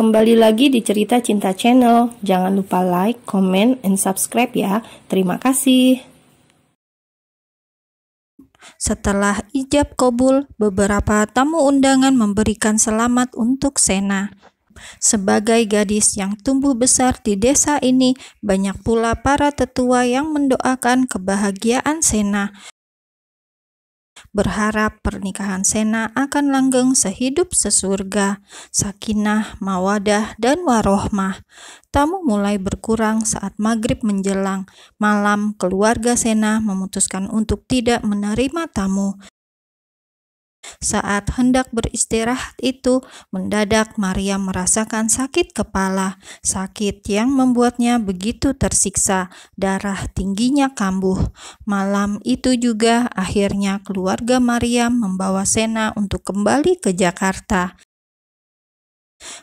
Kembali lagi di Cerita Cinta Channel. Jangan lupa like, comment, and subscribe ya. Terima kasih. Setelah ijab kabul, beberapa tamu undangan memberikan selamat untuk Sena. Sebagai gadis yang tumbuh besar di desa ini, banyak pula para tetua yang mendoakan kebahagiaan Sena, berharap pernikahan Sena akan langgeng sehidup sesurga, sakinah, mawadah, dan warohmah. Tamu mulai berkurang saat maghrib menjelang. Malam, keluarga Sena memutuskan untuk tidak menerima tamu. Saat hendak beristirahat itu, mendadak Maria merasakan sakit kepala, sakit yang membuatnya begitu tersiksa, darah tingginya kambuh. Malam itu juga akhirnya keluarga Maria membawa Sena untuk kembali ke Jakarta.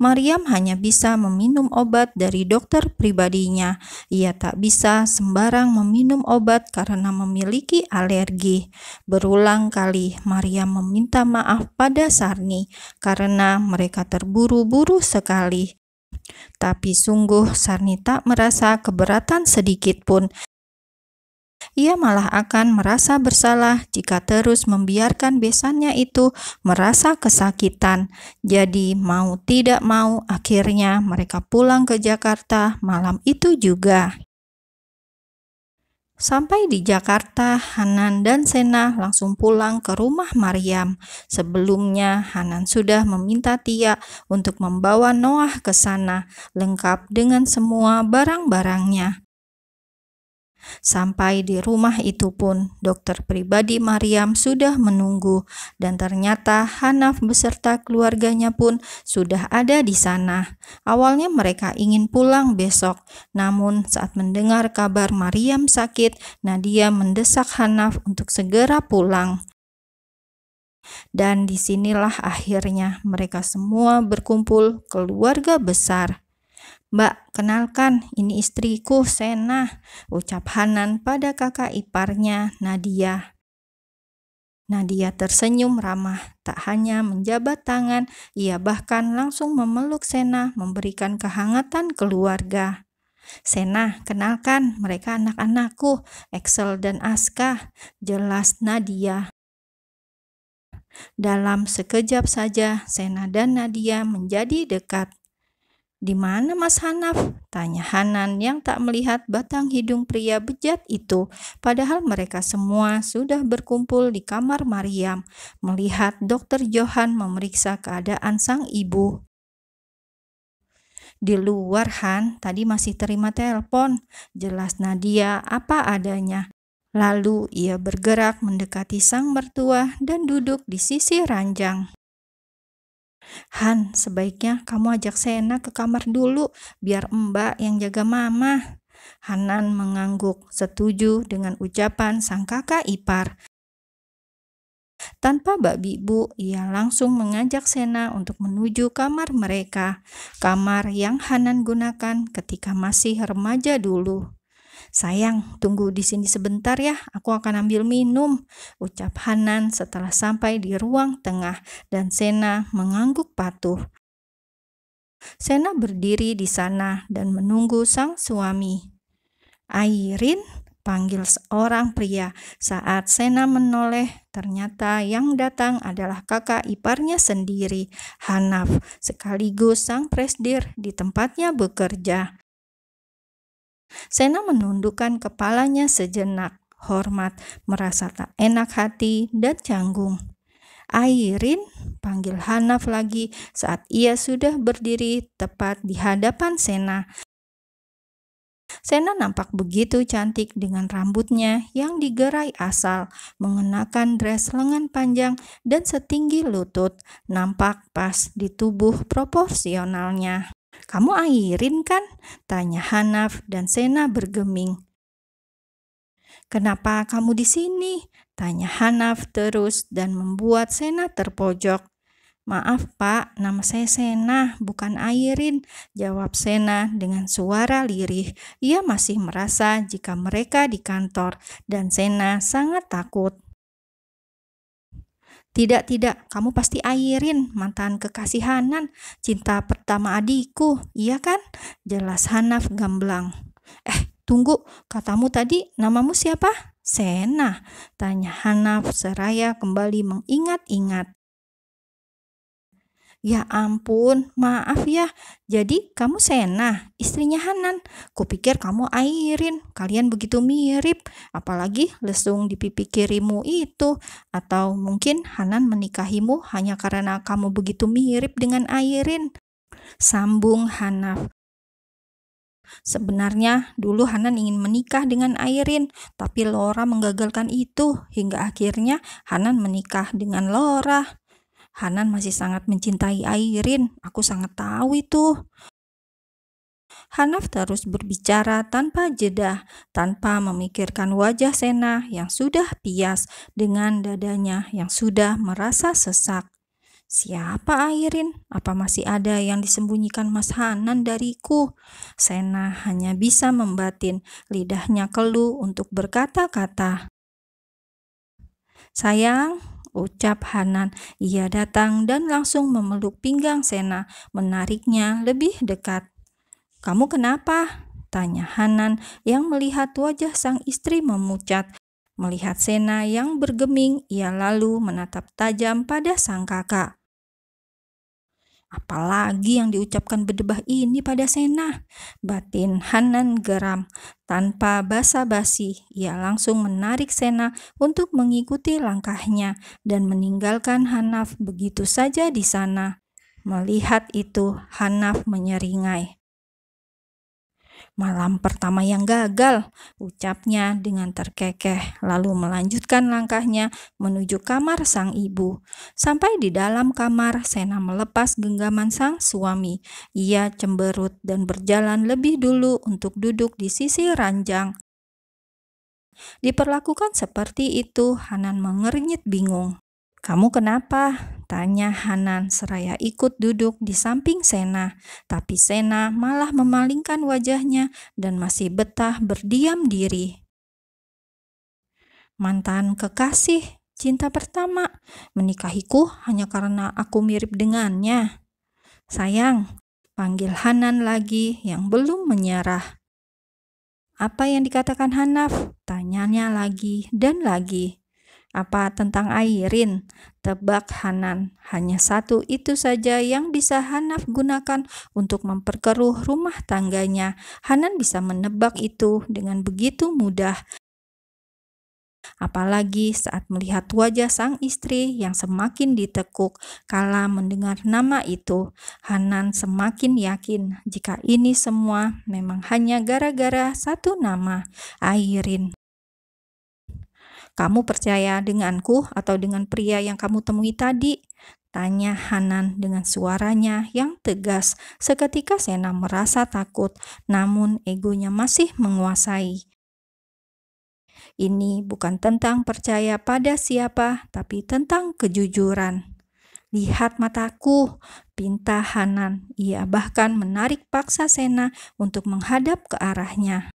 Maryam hanya bisa meminum obat dari dokter pribadinya. Ia tak bisa sembarang meminum obat karena memiliki alergi. Berulang kali Maryam meminta maaf pada Sarni karena mereka terburu-buru sekali. Tapi sungguh Sarni tak merasa keberatan sedikit pun. Ia malah akan merasa bersalah jika terus membiarkan besannya itu merasa kesakitan. Jadi mau tidak mau akhirnya mereka pulang ke Jakarta malam itu juga. Sampai di Jakarta, Hanan dan Sena langsung pulang ke rumah Maryam. Sebelumnya Hanan sudah meminta Tia untuk membawa Noah ke sana, lengkap dengan semua barang-barangnya. Sampai di rumah itu pun, dokter pribadi Maryam sudah menunggu dan ternyata Hanaf beserta keluarganya pun sudah ada di sana. Awalnya mereka ingin pulang besok, namun saat mendengar kabar Maryam sakit, Nadia mendesak Hanaf untuk segera pulang. Dan disinilah akhirnya mereka semua berkumpul keluarga besar. "Mbak, kenalkan, ini istriku Sena," ucap Hanan pada kakak iparnya Nadia. Nadia tersenyum ramah, tak hanya menjabat tangan, ia bahkan langsung memeluk Sena, memberikan kehangatan keluarga. "Sena, kenalkan, mereka anak-anakku, Axel dan Aska," jelas Nadia. Dalam sekejap saja, Sena dan Nadia menjadi dekat. "Di mana Mas Hanaf?" tanya Hanan yang tak melihat batang hidung pria bejat itu, padahal mereka semua sudah berkumpul di kamar Maryam, melihat Dokter Johan memeriksa keadaan sang ibu. "Di luar, Han, tadi masih terima telepon," jelas Nadia apa adanya. Lalu ia bergerak mendekati sang mertua dan duduk di sisi ranjang. "Han, sebaiknya kamu ajak Sena ke kamar dulu, biar Mbak yang jaga Mama." Hanan mengangguk, setuju dengan ucapan sang kakak ipar. Tanpa babi-bu, ia langsung mengajak Sena untuk menuju kamar mereka, kamar yang Hanan gunakan ketika masih remaja dulu. "Sayang, tunggu di sini sebentar ya, aku akan ambil minum," ucap Hanan setelah sampai di ruang tengah dan Sena mengangguk patuh. Sena berdiri di sana dan menunggu sang suami. "Airin," panggil seorang pria. Saat Sena menoleh, ternyata yang datang adalah kakak iparnya sendiri, Hanaf, sekaligus sang presdir di tempatnya bekerja. Sena menundukkan kepalanya sejenak, hormat, merasa tak enak hati dan canggung. "Airin," panggil Hanaf lagi saat ia sudah berdiri tepat di hadapan Sena. Sena nampak begitu cantik dengan rambutnya yang digerai asal, mengenakan dres lengan panjang dan setinggi lutut, nampak pas di tubuh proporsionalnya. "Kamu Airin kan?" tanya Hanaf dan Sena bergeming. "Kenapa kamu di sini?" tanya Hanaf terus dan membuat Sena terpojok. "Maaf Pak, nama saya Sena, bukan Airin," jawab Sena dengan suara lirih. Ia masih merasa jika mereka di kantor dan Sena sangat takut. Tidak, tidak, kamu pasti Airin, mantan kekasih Hanan, cinta pertama adikku, iya kan? Jelas Hanaf gamblang. Tunggu, katamu tadi namamu siapa? Sena, tanya Hanaf seraya kembali mengingat-ingat. Ya ampun, maaf ya. Jadi kamu Sena, istrinya Hanan. Kupikir kamu Airin. Kalian begitu mirip, apalagi lesung di pipi kirimu itu. Atau mungkin Hanan menikahimu hanya karena kamu begitu mirip dengan Airin. Sambung Hanaf. Sebenarnya dulu Hanan ingin menikah dengan Airin, tapi Laura menggagalkan itu hingga akhirnya Hanan menikah dengan Laura. Hanan masih sangat mencintai Airin, aku sangat tahu itu. Hanaf terus berbicara tanpa jeda, tanpa memikirkan wajah Sena yang sudah pias dengan dadanya yang sudah merasa sesak. Siapa Airin? Apa masih ada yang disembunyikan Mas Hanan dariku? Sena hanya bisa membatin, lidahnya keluh untuk berkata-kata. Sayang, ucap Hanan. Ia datang dan langsung memeluk pinggang Sena, menariknya lebih dekat. Kamu kenapa? Tanya Hanan yang melihat wajah sang istri memucat. Melihat Sena yang bergeming, ia lalu menatap tajam pada sang kakak. Apalagi yang diucapkan berdebah ini pada Sena? Batin Hanan geram. Tanpa basa-basi, ia langsung menarik Sena untuk mengikuti langkahnya dan meninggalkan Hanaf begitu saja di sana. Melihat itu, Hanaf menyeringai. Malam pertama yang gagal, ucapnya dengan terkekeh, lalu melanjutkan langkahnya menuju kamar sang ibu. Sampai di dalam kamar, Sena melepas genggaman sang suami. Ia cemberut dan berjalan lebih dulu untuk duduk di sisi ranjang. Diperlakukan seperti itu, Hanan mengernyit bingung. Kamu kenapa? Tanya Hanan seraya ikut duduk di samping Sena. Tapi Sena malah memalingkan wajahnya dan masih betah berdiam diri. Mantan kekasih, cinta pertama, menikahiku hanya karena aku mirip dengannya. Sayang, panggil Hanan lagi yang belum menyerah. Apa yang dikatakan Hanaf? Tanyanya lagi dan lagi. Apa tentang Airin? Tebak Hanan. Hanya satu itu saja yang bisa Hanaf gunakan untuk memperkeruh rumah tangganya. Hanan bisa menebak itu dengan begitu mudah. Apalagi saat melihat wajah sang istri yang semakin ditekuk kala mendengar nama itu. Hanan semakin yakin jika ini semua memang hanya gara-gara satu nama, Airin. Kamu percaya denganku atau dengan pria yang kamu temui tadi? Tanya Hanan dengan suaranya yang tegas. Seketika Sena merasa takut, namun egonya masih menguasai. Ini bukan tentang percaya pada siapa, tapi tentang kejujuran. Lihat mataku, pinta Hanan. Ia bahkan menarik paksa Sena untuk menghadap ke arahnya.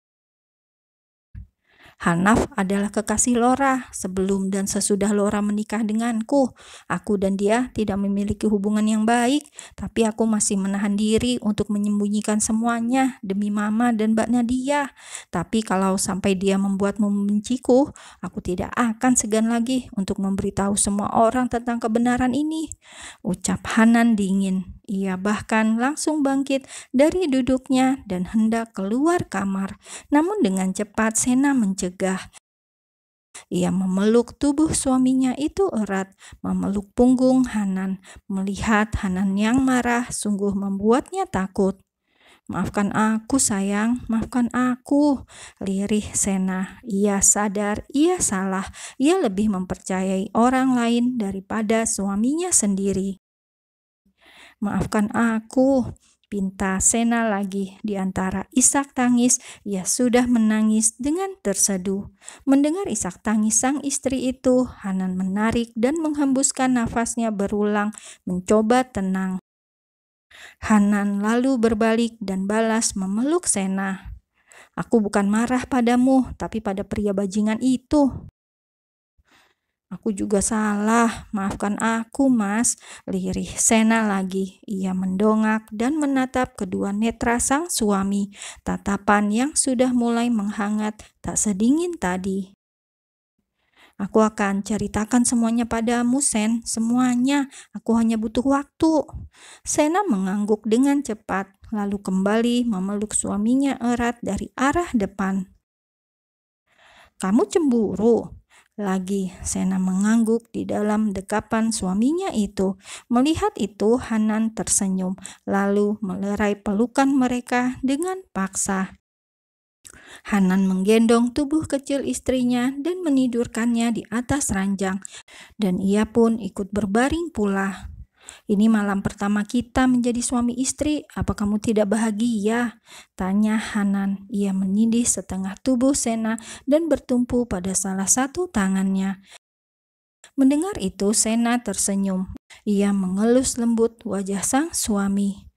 Hanaf adalah kekasih Laura sebelum dan sesudah Laura menikah denganku. Aku dan dia tidak memiliki hubungan yang baik, tapi aku masih menahan diri untuk menyembunyikan semuanya demi Mama dan Mbak Nadia. Tapi kalau sampai dia membuatmu membenciku, aku tidak akan segan lagi untuk memberitahu semua orang tentang kebenaran ini. Ucap Hanan dingin. Ia bahkan langsung bangkit dari duduknya dan hendak keluar kamar. Namun dengan cepat Sena mencegah. Ia memeluk tubuh suaminya itu erat, memeluk punggung Hanan. Melihat Hanan yang marah sungguh membuatnya takut. Maafkan aku sayang, maafkan aku, lirih Sena. Ia sadar ia salah, ia lebih mempercayai orang lain daripada suaminya sendiri. Maafkan aku, pinta Sena lagi. Di antara isak tangis, ia sudah menangis dengan terseduh. Mendengar isak tangis sang istri itu, Hanan menarik dan menghembuskan nafasnya berulang, mencoba tenang. Hanan lalu berbalik dan balas memeluk Sena. Aku bukan marah padamu, tapi pada pria bajingan itu. Aku juga salah, maafkan aku, Mas. Lirih Sena lagi. Ia mendongak dan menatap kedua netra sang suami, tatapan yang sudah mulai menghangat, tak sedingin tadi. Aku akan ceritakan semuanya padamu, Sen. Semuanya. Aku hanya butuh waktu. Sena mengangguk dengan cepat, lalu kembali memeluk suaminya erat dari arah depan. Kamu cemburu? Lagi Sena mengangguk di dalam dekapan suaminya itu. Melihat itu, Hanan tersenyum, lalu melerai pelukan mereka dengan paksa. Hanan menggendong tubuh kecil istrinya dan menidurkannya di atas ranjang, dan ia pun ikut berbaring pula. Ini malam pertama kita menjadi suami istri, apa kamu tidak bahagia? Tanya Hanan. Ia menindih setengah tubuh Sena dan bertumpu pada salah satu tangannya. Mendengar itu, Sena tersenyum. Ia mengelus lembut wajah sang suami.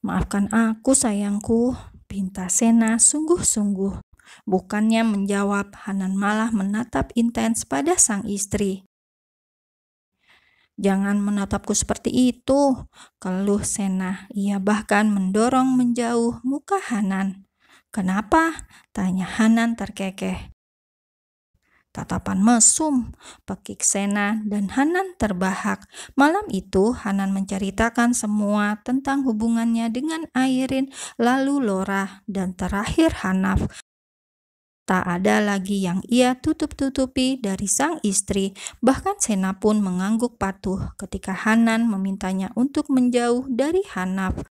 Maafkan aku, sayangku, pinta Sena sungguh-sungguh. Bukannya menjawab, Hanan malah menatap intens pada sang istri. Jangan menatapku seperti itu, keluh Sena. Ia bahkan mendorong menjauh muka Hanan. Kenapa? Tanya Hanan terkekeh. Tatapan mesum, pekik Sena dan Hanan terbahak. Malam itu Hanan menceritakan semua tentang hubungannya dengan Airin, lalu Lora, dan terakhir Hanaf. Tak ada lagi yang ia tutup-tutupi dari sang istri. Bahkan Sena pun mengangguk patuh ketika Hanan memintanya untuk menjauh dari Hanaf.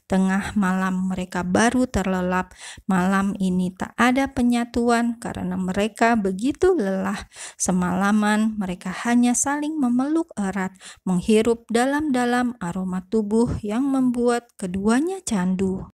Tengah malam mereka baru terlelap. Malam ini tak ada penyatuan karena mereka begitu lelah. Semalaman mereka hanya saling memeluk erat, menghirup dalam-dalam aroma tubuh yang membuat keduanya candu.